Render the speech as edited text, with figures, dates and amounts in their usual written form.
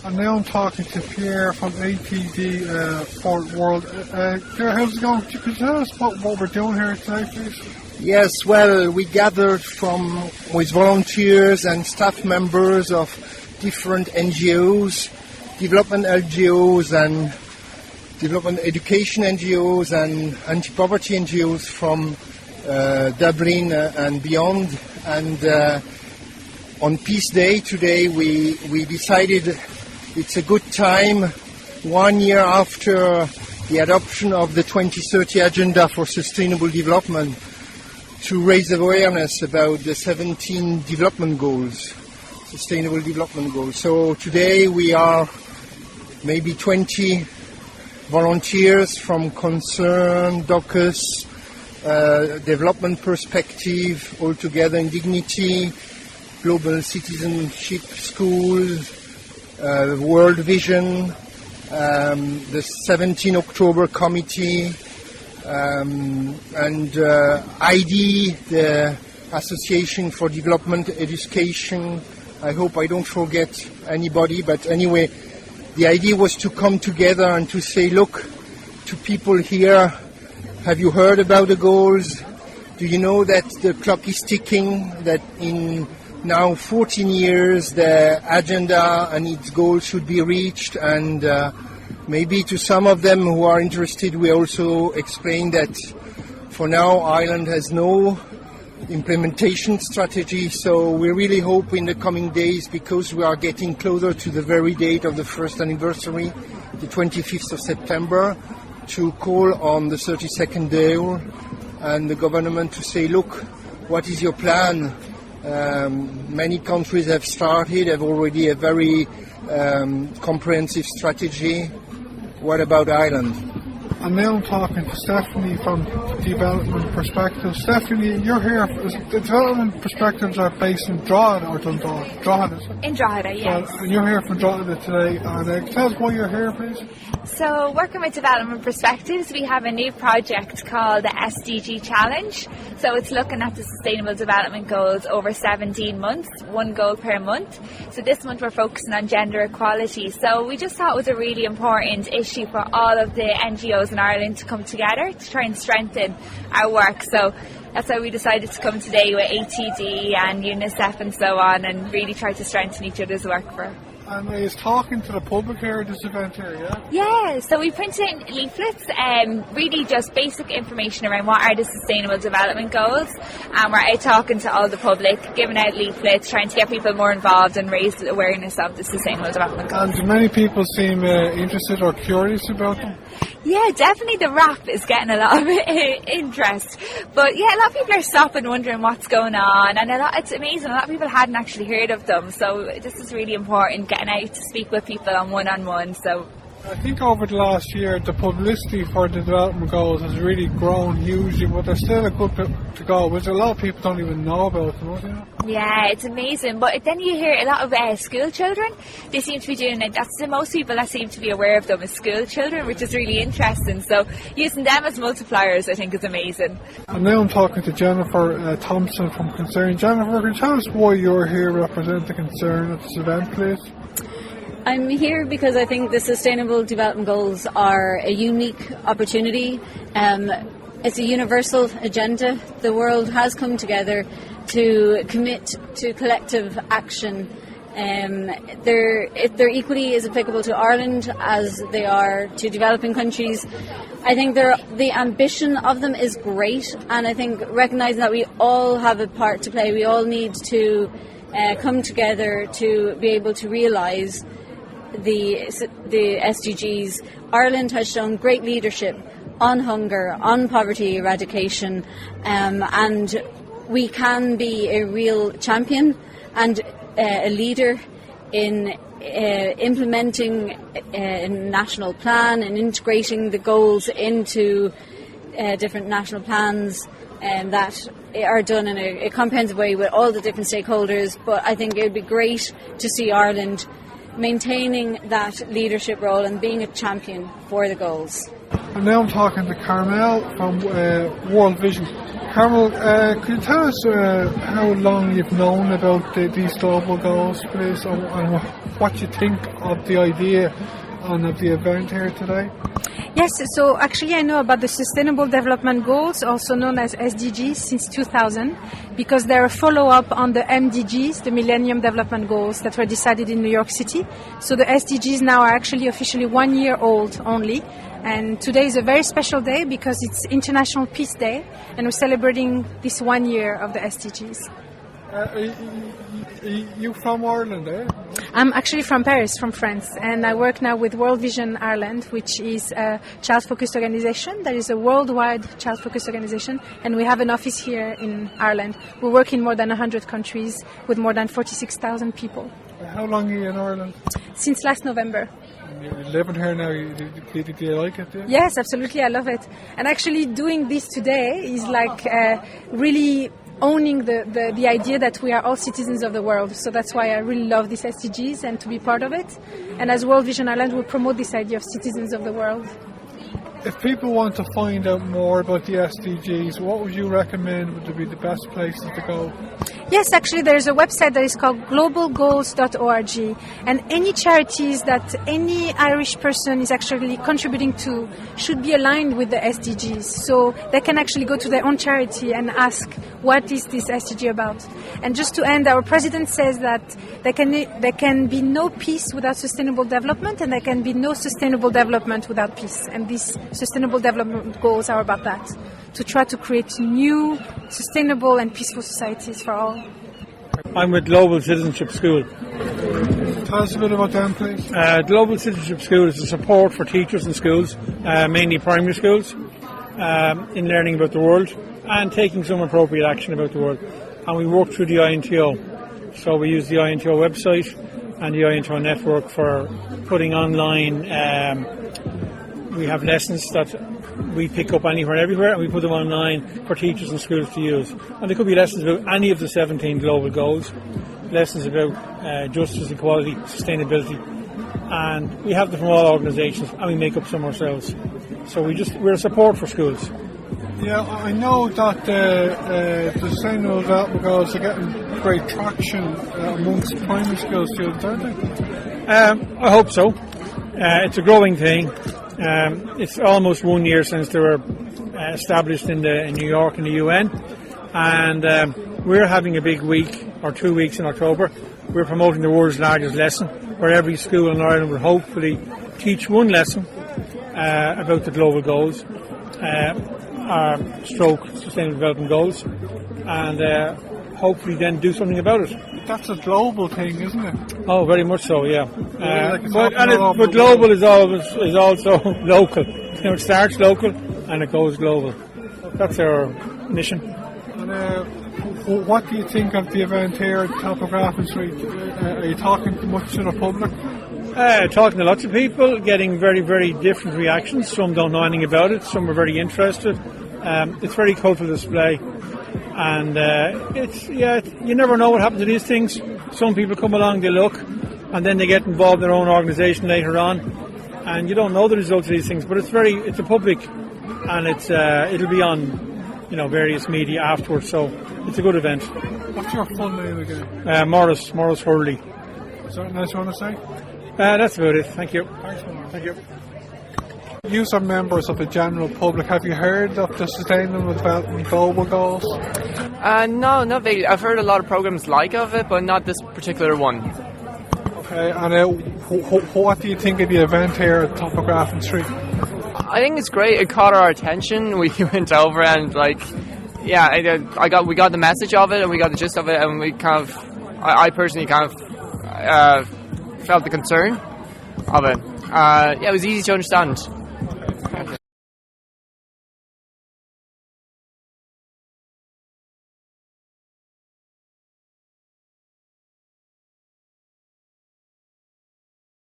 And now I'm talking to Pierre from ATD Fort World. Pierre, how's it going? Could you tell us what we're doing here today, please? Yes, well, we gathered with volunteers and staff members of different NGOs, development NGOs and development education NGOs and anti-poverty NGOs from Dublin and beyond. And on Peace Day today we decided it's a good time, 1 year after the adoption of the 2030 Agenda for Sustainable Development, to raise awareness about the 17 development goals, Sustainable Development Goals. So today we are maybe 20 volunteers from Concern, DOCUS, Development Perspective, all together in Dignity, Global Citizenship School, World Vision, the 17 October Committee, and ID, the Association for Development Education. I hope I don't forget anybody, but anyway, the idea was to come together and to say, look, to people here, have you heard about the goals? Do you know that the clock is ticking, that in now 14 years the agenda and its goals should be reached? And maybe to some of them who are interested, we also explain that for now Ireland has no implementation strategy, so we really hope in the coming days, because we are getting closer to the very date of the first anniversary, the 25th of September, to call on the 32nd goal and the government to say, look, what is your plan? Many countries have already a very comprehensive strategy. What about Ireland? And now I'm talking to Stephanie from Development Perspectives. Stephanie, you're here. The Development Perspectives are based in Drogheda or Dundalk? Drogheda, is it? In Drogheda, yes. And you're here from Drogheda today. And tell us why you're here, please. So, working with Development Perspectives, we have a new project called the SDG Challenge. So it's looking at the Sustainable Development Goals over 17 months, one goal per month. So this month we're focusing on gender equality. So we just thought it was a really important issue for all of the NGOs in Ireland to come together to try and strengthen our work. So that's why we decided to come today with ATD and UNICEF and so on, and really try to strengthen each other's work for. And is talking to the public here at this event here, yeah? Yeah, so we printed in leaflets, really just basic information around what are the Sustainable Development Goals, and we're out talking to all the public, giving out leaflets, trying to get people more involved and raise the awareness of the Sustainable Development Goals. And many people seem interested or curious about them? Yeah, definitely the rap is getting a lot of interest. But yeah, a lot of people are stopping wondering what's going on, and it's amazing. A lot of people hadn't actually heard of them, so this is really important, getting out to speak with people on one-on-one. So I think over the last year the publicity for the development goals has really grown hugely, but there's still a good bit to go, which a lot of people don't even know about them, you know? Yeah, it's amazing. But then you hear a lot of school children, they seem to be doing it. That's the most people that seem to be aware of them is school children, which is really interesting. So using them as multipliers, I think, is amazing. And now I'm talking to Jennifer Thompson from Concern. Jennifer, can you tell us why you're here representing Concern at this event, please? I'm here because I think the Sustainable Development Goals are a unique opportunity. It's a universal agenda. The world has come together to commit to collective action. They're equally as applicable to Ireland as they are to developing countries. I think the ambition of them is great, and I think recognising that we all have a part to play, we all need to come together to be able to realise the SDGs. Ireland has shown great leadership on hunger, on poverty eradication, and we can be a real champion and a leader in implementing a national plan and integrating the goals into different national plans that are done in a comprehensive way with all the different stakeholders. But I think it would be great to see Ireland maintaining that leadership role and being a champion for the goals. And now I'm talking to Carmel from World Vision. Carmel, could you tell us how long you've known about these global goals, please, and what you think of the idea and of the event here today? Yes, so actually I know about the Sustainable Development Goals, also known as SDGs, since 2000, because they're a follow-up on the MDGs, the Millennium Development Goals that were decided in New York City. So the SDGs now are actually officially 1 year old only. And today is a very special day because it's International Peace Day, and we're celebrating this 1 year of the SDGs. Are you from Ireland, eh? I'm actually from Paris, from France, and I work now with World Vision Ireland, which is a child-focused organization. That is a worldwide child-focused organization, and we have an office here in Ireland. We work in more than 100 countries with more than 46,000 people. How long are you in Ireland? Since last November. You're living here now. Do you like it? Yeah? Yes, absolutely, I love it. And actually doing this today is like really owning the idea that we are all citizens of the world. So that's why I really love these SDGs and to be part of it. And as World Vision Ireland, we promote this idea of citizens of the world. If people want to find out more about the SDGs, what would you recommend would be the best places to go? Yes, actually there's a website that is called globalgoals.org, and any charities that any Irish person is actually contributing to should be aligned with the SDGs. So they can actually go to their own charity and ask, what is this SDG about? And just to end, our president says that there can be no peace without sustainable development, and there can be no sustainable development without peace. And these sustainable development goals are about that, to try to create new, sustainable and peaceful societies for all. I'm with Global Citizenship School. Tell us a bit about them, please. Global Citizenship School is a support for teachers in schools, mainly primary schools, in learning about the world and taking some appropriate action about the world. And we work through the INTO. So we use the INTO website and the INTO network for putting online. We have lessons that we pick up anywhere and everywhere, and we put them online for teachers and schools to use. And there could be lessons about any of the 17 global goals, lessons about justice, equality, sustainability, and we have them from all organisations, and we make up some ourselves. So we're a support for schools. Yeah, I know that the Sustainable Development Goals are getting great traction amongst primary school students, aren't they? I hope so. It's a growing thing. It's almost 1 year since they were established in New York in the UN, and we're having a big week or 2 weeks in October. We're promoting the world's largest lesson, where every school in Ireland will hopefully teach one lesson about the global goals, stroke Sustainable Development Goals, and hopefully then do something about it. That's a global thing, isn't it? Oh, very much so, yeah. But global is also local. You know, it starts local and it goes global. That's our mission. And what do you think of the event here at the top of Grafton Street? Are you talking much to the public? Talking to lots of people, getting very, very different reactions. Some don't know anything about it, some are very interested. It's a very colourful display. And you never know what happens to these things. Some people come along, they look, and then they get involved in their own organisation later on, and you don't know the results of these things. But it's a public, and it'll be on, various media afterwards. So it's a good event. What's your full name again? Morris Hurley. Is there anything else you want to say? That's about it. Thank you. Thanks so much. Thank you. You are members of the general public. Have you heard of the Sustainable Development Global Goals? No, not really. I've heard a lot of programs like of it, but not this particular one. Okay, and what do you think of the event here at the top of Grafton Street? I think it's great. It caught our attention. We went over and we got the message of it and we got the gist of it, and we I personally felt the concern of it. It was easy to understand.